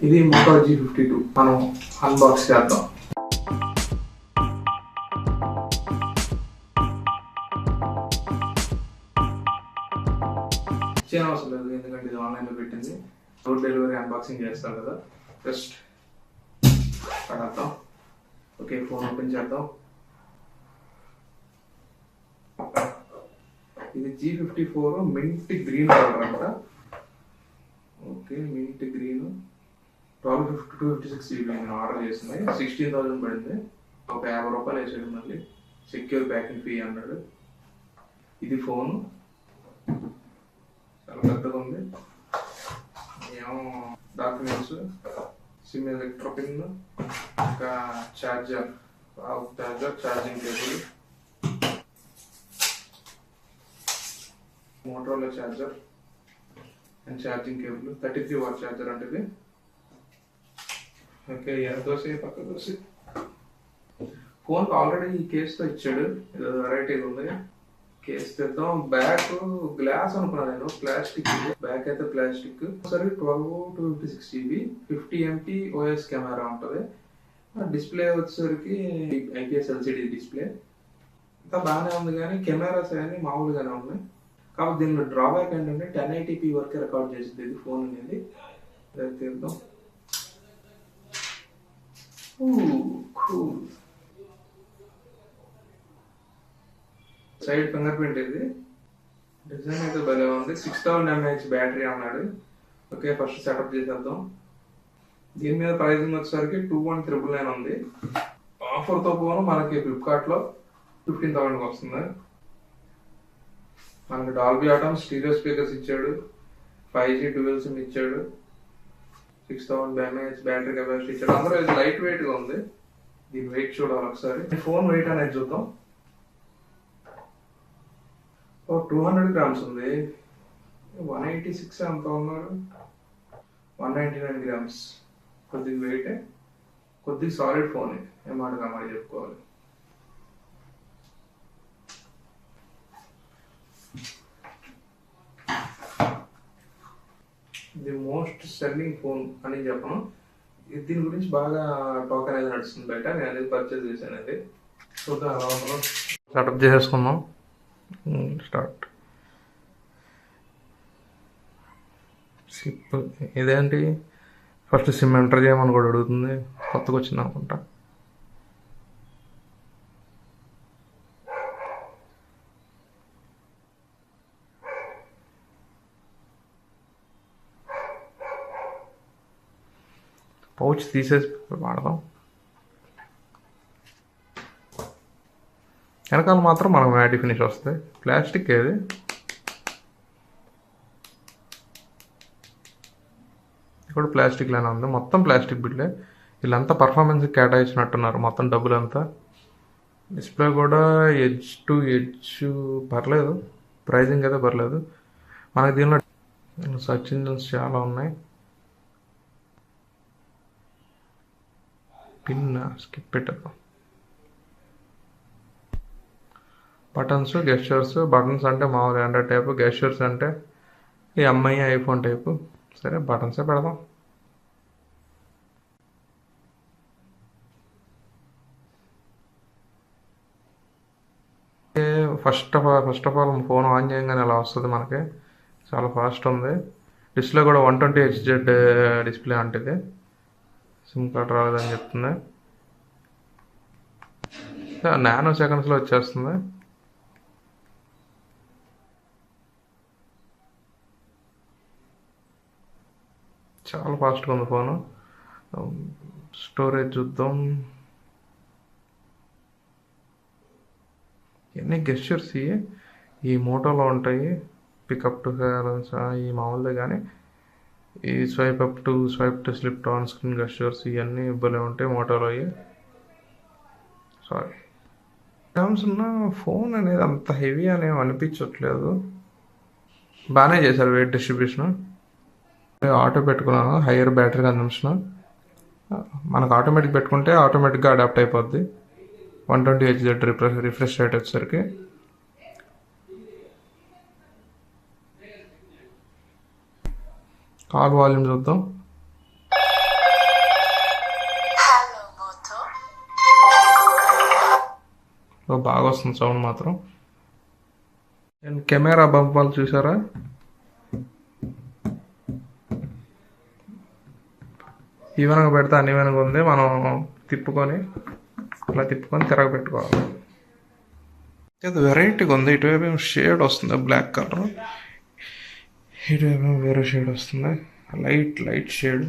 ఇది Moto G52 మనం unbox చేద్దాం. చేయని అవసరం లేదు, ఎందుకంటే ఇది ఆన్లైన్లో పెట్టింది. డోర్ డెలివరీ అన్బాక్సింగ్ చేస్తాం కదా, జస్ట్ పడేద్దాం. ఓకే, ఫోన్ ఓపెన్ చేద్దాం. ఇది G54 మింట్ గ్రీన్ కలర్ అంట. ఓకే, మింట్ గ్రీన్ 125256 GB నేను ఆర్డర్ చేసింది. 16,000 పడింది. ఒక 50 రూపాయలు వేసాడు, మళ్ళీ సెక్యూర్ ప్యాకింగ్ ఫీ అన్నాడు. ఇది ఫోను చాలా పెద్దగా ఉంది. ఏమో డాక్యుమెంట్స్, సిమ్ ఎలక్ట్రో పిన్, ఇంకా charging cable, Motorola charger and charging cable, 33 what charger అంటే ఇది. ఓకే, దోశ పక్క దోశ. ఫోన్ ఆల్రెడీ ఈ కేసుతో ఇచ్చాడు, ఏదో వెరైటీగా ఉంది. కేసు తెద్దాం. బ్యాక్ గ్లాస్ అనుకున్నాను నేను, ప్లాస్టిక్. బ్యాక్ అయితే ప్లాస్టిక్. సరే 12/256 GB 50 MP OS కెమెరా ఉంటుంది. డిస్ప్లే వచ్చేసరికి IPS LCD డిస్ప్లే. అంతా బాగానే ఉంది, కానీ కెమెరాస్ అన్నీ మామూలుగానే ఉన్నాయి. కాబట్టి దీనిలో డ్రాబ్యాక్ ఏంటంటే 1080p వరకే రికార్డ్ చేసింది ఇది ఫోన్ అనేది. తీద్దాం. సైడ్ ఫింగర్ ప్రింట్ ఇది. డిజైన్ అయితే భలే ఉంది. 6000 mAh బ్యాటరీ అన్నాడు. ఓకే, ఫస్ట్ సెటప్ చేసేద్దాం. దీని మీద ప్రైజింగ్ వచ్చేసరికి 21,999 ఉంది. ఆఫర్తో పోను మనకి ఫ్లిప్కార్ట్లో 15,000 వస్తుంది. మనకి డాల్బీ అటామ్ స్టీరియో స్పీకర్స్ ఇచ్చాడు, 5G డ్యూయల్ సిమ్ ఇచ్చాడు, 6000 mAh బ్యాటరీ కెపాసిటీ ఇచ్చాడు. అందరూ ఇది లైట్ వెయిట్ గా ఉంది. దీని వెయిట్ చూడాలి ఒకసారి. ఫోన్ వెయిట్ అనేది చూద్దాం. 200 grams ఉంది. 186 ఎంత ఉన్నారు, 199 grams. కొద్దిగా వెయిట్, కొద్దిగా సాలిడ్ ఫోన్. ఏమాట కామని చెప్పుకోవాలి. ది మోస్ట్ సెల్లింగ్ ఫోన్ అని చెప్పను. దీని గురించి బాగా టాక్ అనేది నడుస్తుంది బయట. నేను అనేది పర్చేస్ చేశాను. అది చూద్దాం ఎలా ఉందో. సెటప్ చేసేసుకుందాం. స్టార్ట్. సిప్ ఇదేంటి, ఫస్ట్ సిమ్ ఎంటర్ చేయమని కూడా అడుగుతుంది. కొత్తగా వచ్చింది అనుకుంటా. పౌచ్ తీసేసి వాడదాం. వెనకాల మాత్రం మనకు మ్యాట్ ఫినిష్ వస్తుంది. ప్లాస్టిక్ ఏది, ఇప్పుడు ప్లాస్టిక్ లానే ఉంది. మొత్తం ప్లాస్టిక్ బిడ్లే. వీళ్ళంతా పర్ఫార్మెన్స్ కేటాయించినట్టున్నారు మొత్తం డబ్బులంతా. డిస్ప్లే కూడా ఎడ్జ్ టు ఎడ్జ్ పర్లేదు, ప్రైజింగ్ అయితే పర్లేదు. మనకి దీనిలో సర్చ్ ఇంజిన్స్ చాలా ఉన్నాయి. పిన్ స్కిప్ పెట్టారు. Buttons, gestures. బటన్స్ అంటే మామూలు ఆండ్రాయిడ్ టైపు, గెస్చర్స్ అంటే ఈ అమ్మాయి ఐఫోన్ టైపు. సరే, బటన్సే పెడదాం. First of all phone on చేయగానే ఎలా వస్తుంది మనకి, చాలా ఫాస్ట్ ఉంది. డిస్ప్లే కూడా 120Hz డిస్ప్లే అంటే సిమ్ కార్డ్ రాలేదని చెప్తుంది. నానో సెకండ్స్లో వచ్చేస్తుంది. చాలా ఫాస్ట్గా ఉంది ఫోను. స్టోరేజ్ చూద్దాం. ఎన్ని గెస్చర్స్ ఈ మోటోలో ఉంటాయి. పికప్ టు సైలెన్స్ ఈ మామూలుదే, కానీ ఈ swipe up to swipe to slip to on screen gestures ఇవన్నీ ఇబ్బంది ఉంటాయి మోటోలో. సారీ, గ్రామ్స్ ఉన్న ఫోన్ అనేది అంత హెవీ అనేవి అనిపించట్లేదు. బాగానే చేశారు వెయిట్ డిస్ట్రిబ్యూషన్. ఆటో పెట్టుకున్నాను, హయ్యర్ బ్యాటరీ కన్జంప్షన్. మనకు ఆటోమేటిక్ పెట్టుకుంటే ఆటోమేటిక్గా అడాప్ట్ అయిపోద్ది. 120Hz రిఫ్రెష్ రేట్ వచ్చేసరికి. కాల్ వాల్యూమ్ చూద్దాం. బాగా వస్తుంది సౌండ్ మాత్రం. అండ్ కెమెరా బంపాలు చూసారా, ఈవెన్గా పెడితే అన్ఈవెన్గా ఉంది. మనం తిప్పుకొని ఇలా తిప్పుకొని తిరగబెట్టుకోవాలి. ఇది వెరైటీగా ఉంది. ఇటువైపు ఏమో షేడ్ వస్తుంది బ్లాక్ కలర్, ఇటువైపు వేరే షేడ్ వస్తుంది, లైట్ షేడ్.